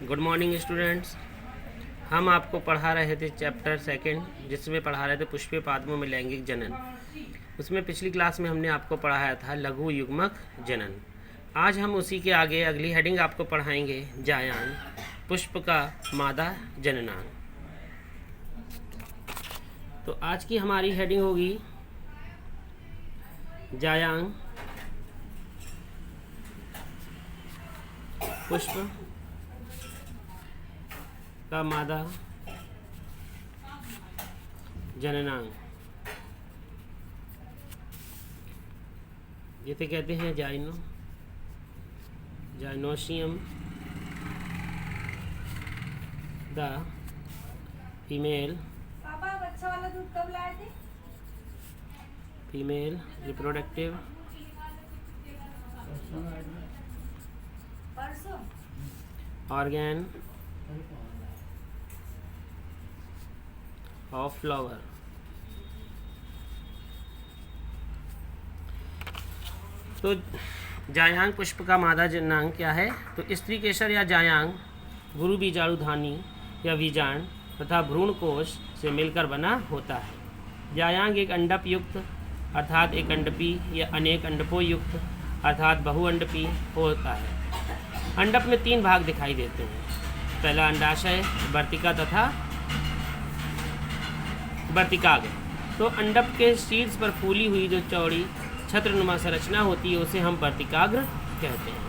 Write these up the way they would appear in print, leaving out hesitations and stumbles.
Good morning students. हम आपको पढ़ा रहे थे चैप्टर सेकंड, जिसमें पढ़ा रहे थे पुष्पीय पादपों में लैंगिक जनन। उसमें पिछली क्लास में हमने आपको पढ़ाया था लघु युग्मक जनन। आज हम उसी के आगे अगली हेडिंग आपको पढ़ाएंगे जायांग, पुष्प का मादा जननांग। तो आज की हमारी हेडिंग होगी जायांग, पुष्प का मादा जननांग, जिसे कहते हैं जाइनोसियम द फीमेल पापा बच्चा वाला दूध कब लाए थे? फीमेल रिप्रोडक्टिव परसों। Organ of flower. तो जायांग पुष्प का मादा जननांग क्या है? तो स्त्री केसर या जायांग गुरु बीजाणुधानी या बीजांड तथा भ्रूण कोश से मिलकर बना होता है। जायांग एक अंडप युक्त अर्थात एक अंडपी या अनेक अंडपों युक्त अर्थात बहुअंडपी होता है। अंडप में 3 भाग दिखाई देते हैं। पहला अंडाशय, वर्तिका तथा वर्तिकाग्र। तो अंडप के शीर्ष पर फूली हुई जो चौड़ी छत्रनुमा संरचना होती है उसे हम वर्तिकाग्र कहते हैं,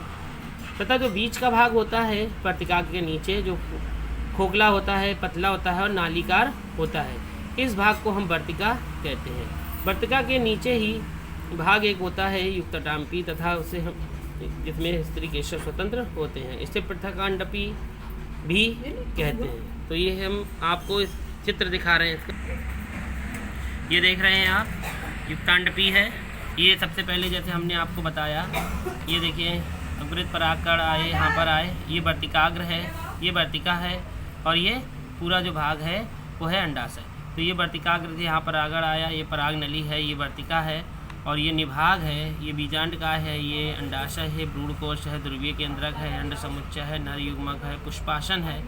तथा जो बीच का भाग होता है वर्तिकाग्र के नीचे जो खोखला होता है, पतला होता है और नालीकार होता है, इस भाग को हम वर्तिका कहते हैं। वर्तिका के नीचे ही भाग एक होता है युक्तटाम्पी तथा उसे हम जिसमें स्त्री केशर स्वतंत्र होते हैं, इसे पृथकांडपी भी कहते हैं। तो ये हम आपको इस चित्र दिखा रहे हैं। ये देख रहे हैं आप, युक्तांडपी है। ये सबसे पहले जैसे हमने आपको बताया, ये देखिए अंकुरित परागकण आए, यहाँ पर आए, ये वर्तिकाग्र है, ये वर्तिका है और ये पूरा जो भाग है वो है अंडाशय। तो ये वर्तिकाग्र से यहाँ परागण आया, ये पराग नली है, ये वर्तिका है और ये निभाग है, ये बीजांडकाय है, ये अंडाशय है, भ्रूणकोश है, ध्रुवीय केंद्रक है, अंड समुच्चय है, नर युग्मक है, पुष्पासन है,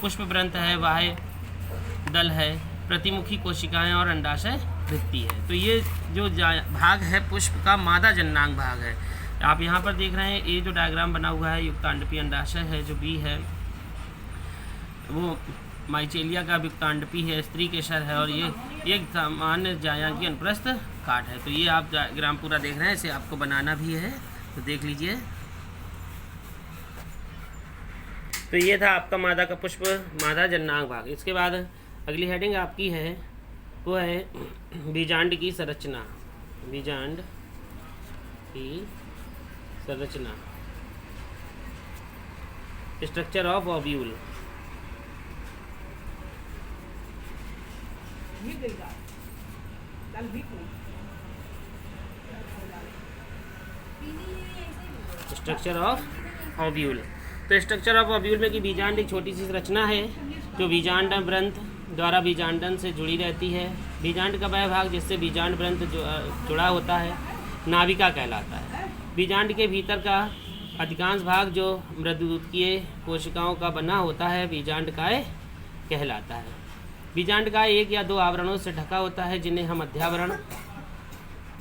पुष्पवृंत है, बाह्य दल है, प्रतिमुखी कोशिकाएं और अंडाशय भित्ति है। तो ये जो भाग है पुष्प का मादा जननांग भाग है। आप यहाँ पर देख रहे हैं, ये जो डायग्राम बना हुआ है युक्तांडपी अंडाशय है, जो बी है वो माइचेलिया का युक्तांडपी है, स्त्री केसर है और ये एक सामान्य जायांग की अनुप्रस्थ काट है। तो ये आप डायग्राम पूरा देख रहे हैं, इसे आपको बनाना भी है तो देख लीजिए। तो ये था आपका मादा का पुष्प मादा जननांग भाग। इसके बाद अगली हेडिंग आपकी है वो है बीजांड की संरचना। बीजांड की संरचना, structure of ovule. Structure of ovule. तो स्ट्रक्चर ऑफ ओव्यूल में कि बीजांड एक छोटी सी संरचना है जो बीजांड व्रंत द्वारा बीजांडन से जुड़ी रहती है। बीजांड का वह भाग जिससे बीजांड व्रंत जुड़ा होता है नाभिका कहलाता है। बीजांड के भीतर का अधिकांश भाग जो मृदुकीय कोशिकाओं का बना होता है बीजांडकाय कहलाता है। बीजांडकाय 1 या 2 आवरणों से ढका होता है जिन्हें हम अध्यावरण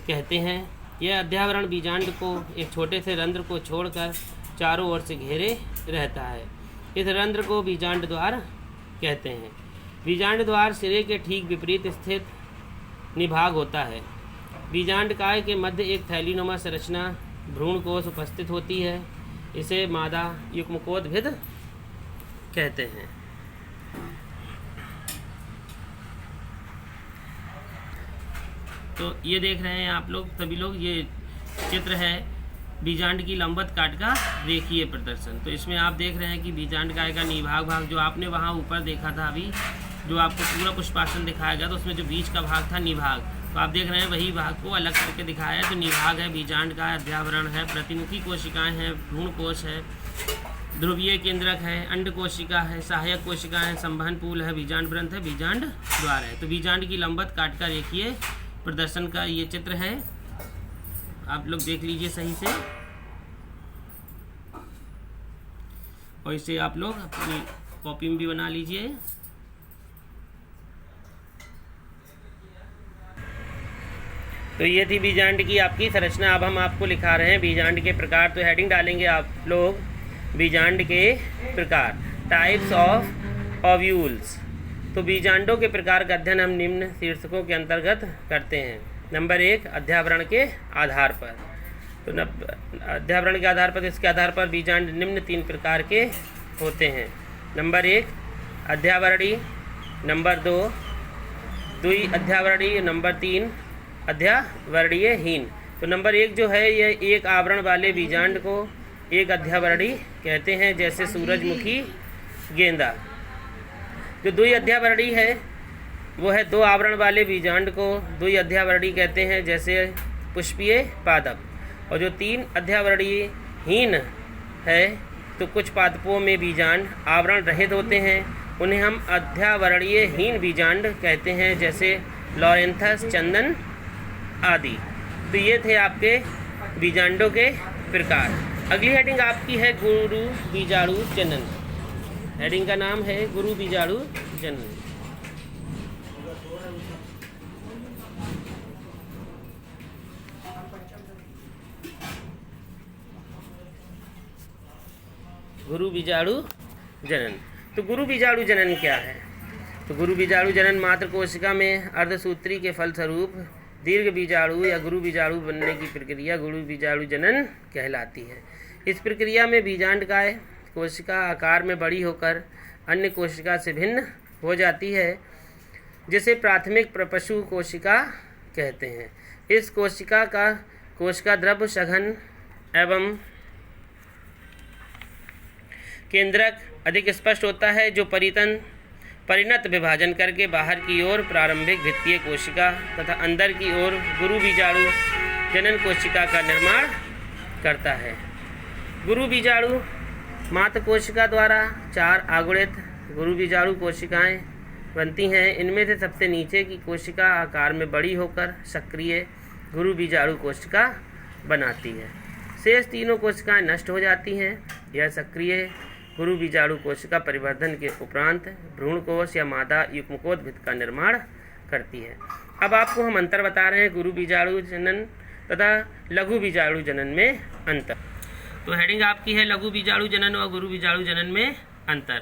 कहते हैं। यह अध्यावरण बीजांड को एक छोटे से रंध्र को छोड़कर चारों ओर से घेरे रहता है। इस रंध्र को बीजांड द्वार कहते हैं। बीजांड द्वार सिरे के ठीक विपरीत स्थित निभाग होता है। बीजांडकाय के मध्य एक थैलीनुमा संरचना भ्रूणकोश उपस्थित होती है, इसे मादा युग्मकोद्भिद कहते हैं। तो ये देख रहे हैं आप लोग सभी लोग, ये चित्र है बीजांड की लंबवत काट का रेखीय प्रदर्शन। तो इसमें आप देख रहे हैं कि बीजांडकाय का निभाग भाग जो आपने वहाँ ऊपर देखा था, अभी जो आपको पूरा पुष्पासन दिखाया गया तो उसमें जो बीच का भाग था निभाग, तो आप देख रहे हैं वही भाग को अलग करके दिखाया है। तो निभाग है, बीजांड का अध्यावरण है, प्रतिमुखी कोशिकाएं हैं, भ्रूणकोश है, ध्रुवीय केंद्रक है, अंड कोशिका है, सहायक कोशिका है, संवहन पूल है, बीजांड व्रंत है, बीजांड द्वार है। तो बीजांड की लंबवत काट का रेखीय प्रदर्शन का ये चित्र है, आप लोग देख लीजिए सही से। और इसे आप लोग अपनी कॉपी में भी बना लीजिए। तो ये थी बीजांड की आपकी संरचना। अब हम आपको लिखा रहे हैं बीजांड के प्रकार। तो हेडिंग डालेंगे आप लोग बीजांड के प्रकार, टाइप्स ऑफ ओव्यूल्स। तो बीजांडों के प्रकार का अध्ययन हम निम्न शीर्षकों के अंतर्गत करते हैं। नंबर 1, अध्यावरण के आधार पर। तो अध्यावरण के आधार पर, इसके आधार पर बीजांड निम्न 3 प्रकार के होते हैं। नंबर 1 अध्यावरणीय, नंबर 2 द्वि अध्यावरणीय, नंबर 3 अध्यावरणीयहीन। तो नंबर 1 जो है यह एक आवरण वाले बीजांड को एक अध्यावरणीय कहते हैं, जैसे सूरजमुखी, गेंदा। जो द्वि अध्यावरणीय है वो है 2 आवरण वाले बीजांड को द्वि अध्यावरणीय कहते हैं, जैसे पुष्पीय पादप। और जो 3 अध्यावरणीयहीन है तो कुछ पादपों में बीजांड आवरण रहित होते हैं, उन्हें हम अध्यावरणीयहीन बीजांड कहते हैं, जैसे लॉरेंथस, चंदन आदि। तो ये थे आपके बीजांडों के प्रकार। अगली हेडिंग आपकी है गुरु बीजाणु जनन। हेडिंग का नाम है गुरु बीजाणु जनन। गुरु बीजाणु जनन। तो गुरु बीजाणु जनन क्या है? तो गुरु बीजाणु जनन मात्र कोशिका में अर्धसूत्री के फलस्वरूप दीर्घ बीजाणु या गुरु बीजाणु बनने की प्रक्रिया गुरु बीजाणु जनन कहलाती है। इस प्रक्रिया में बीजांडकाय कोशिका आकार में बड़ी होकर अन्य कोशिका से भिन्न हो जाती है, जिसे प्राथमिक प्रपशु कोशिका कहते हैं। इस कोशिका द्रव्य सघन एवं केंद्रक अधिक स्पष्ट होता है, जो परिणत विभाजन करके बाहर की ओर प्रारंभिक भित्तीय कोशिका तथा अंदर की ओर गुरु बीजाणु जनन कोशिका का निर्माण करता है। गुरु बीजाणु मात्र कोशिका द्वारा 4 आगुणित गुरु बीजाणु कोशिकाएं बनती हैं। इनमें से सबसे नीचे की कोशिका आकार में बड़ी होकर सक्रिय गुरु बीजाणु कोशिका बनाती है। शेष तीनों कोशिकाएं नष्ट हो जाती हैं। यह सक्रिय गुरु बीजाणु कोशिका परिवर्धन के उपरांत भ्रूणकोश या मादा युग्मकोद्भिद का निर्माण करती है। अब आपको हम अंतर बता रहे हैं गुरु बीजाणु जनन तथा लघु बीजाणु जनन में अंतर। तो हेडिंग आपकी है लघु बीजाणु जनन और गुरु बीजाणु जनन में अंतर।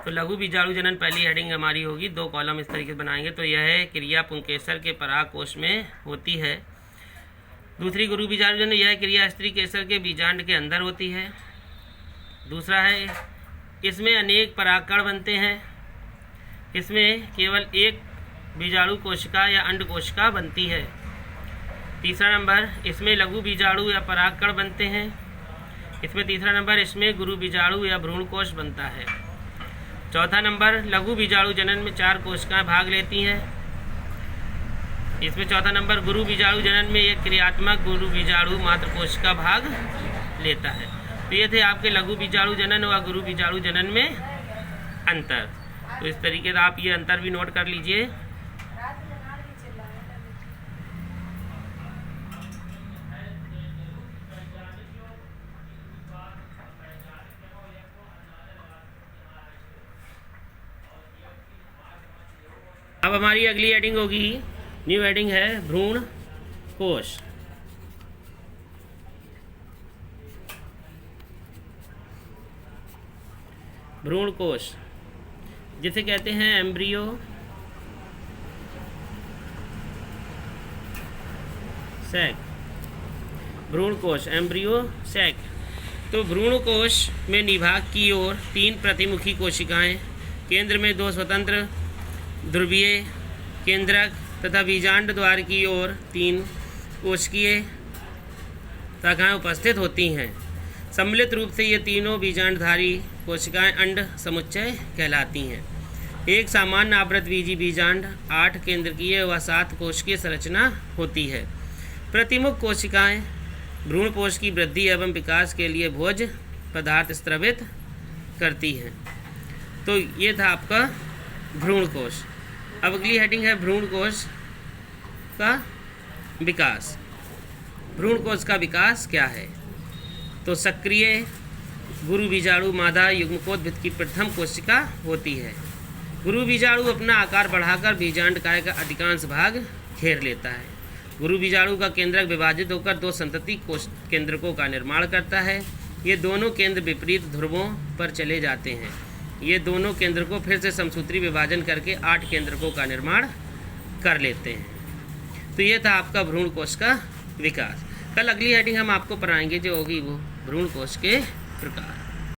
तो लघु बीजाणु जनन पहली हेडिंग हमारी होगी, 2 कॉलम इस तरीके से बनाएंगे। तो यह है क्रिया पुंकेसर के परागकोश में होती है। दूसरी गुरु बीजाणु जनन, यह क्रिया स्त्री केसर के बीजांड के अंदर होती है। दूसरा है इसमें अनेक परागकण बनते हैं। इसमें केवल एक बीजाणु कोशिका या अंड कोशिका बनती है। तीसरा नंबर, इसमें लघु बीजाणु या परागकण बनते हैं। इसमें तीसरा नंबर, इसमें गुरु बीजाणु या भ्रूणकोश बनता है। चौथा नंबर, लघु बीजाणु जनन में 4 कोशिकाएं भाग लेती हैं। इसमें चौथा नंबर, गुरु बीजाणु जनन में एक क्रियात्मक गुरु बीजाणु मात्र कोशिका भाग लेता है। तो ये थे आपके लघु बीजाणु जनन और गुरु बीजाणु जनन में अंतर। तो इस तरीके से आप ये अंतर भी नोट कर लीजिए। अब हमारी अगली हेडिंग होगी, न्यू हेडिंग है भ्रूण कोश। भ्रूण कोश जिसे कहते हैं एम्ब्रियो सैक। भ्रूण कोश, एम्ब्रियो सैक। तो भ्रूण कोश में निभाग की ओर 3 प्रतिमुखी कोशिकाएं, केंद्र में 2 स्वतंत्र ध्रुवीय केंद्रक तथा बीजांड द्वार की ओर 3 कोशिकीय शाखाएं उपस्थित होती हैं। सम्मिलित रूप से ये तीनों बीजांडधारी कोशिकाएं अंड समुच्चय कहलाती हैं। एक सामान्य आवृतबीजी बीजांड 8 केंद्रकीय व 7 कोशिकीय संरचना होती है। प्रतिमुख कोशिकाएं भ्रूणकोश की वृद्धि एवं विकास के लिए भोज्य पदार्थ स्रावित करती हैं। तो ये था आपका भ्रूणकोश। अब अगली हेडिंग है भ्रूणकोश का विकास। भ्रूणकोश का विकास क्या है? तो सक्रिय गुरु बीजाणु मादा युग्मकोद्भिद की प्रथम कोशिका होती है। गुरु बीजाणु अपना आकार बढ़ाकर बीजांडकाय का अधिकांश भाग घेर लेता है। गुरु बीजाणु का केंद्रक विभाजित होकर 2 संतति कोश केंद्रकों का निर्माण करता है। ये दोनों केंद्र विपरीत ध्रुवों पर चले जाते हैं। ये दोनों केंद्रकों फिर से समसूत्री विभाजन करके 8 केंद्रकों का निर्माण कर लेते हैं। तो ये था आपका भ्रूण कोश का विकास। कल अगली हेडिंग हम आपको पढ़ाएंगे जो होगी वो भ्रूण कोश के प्रकार।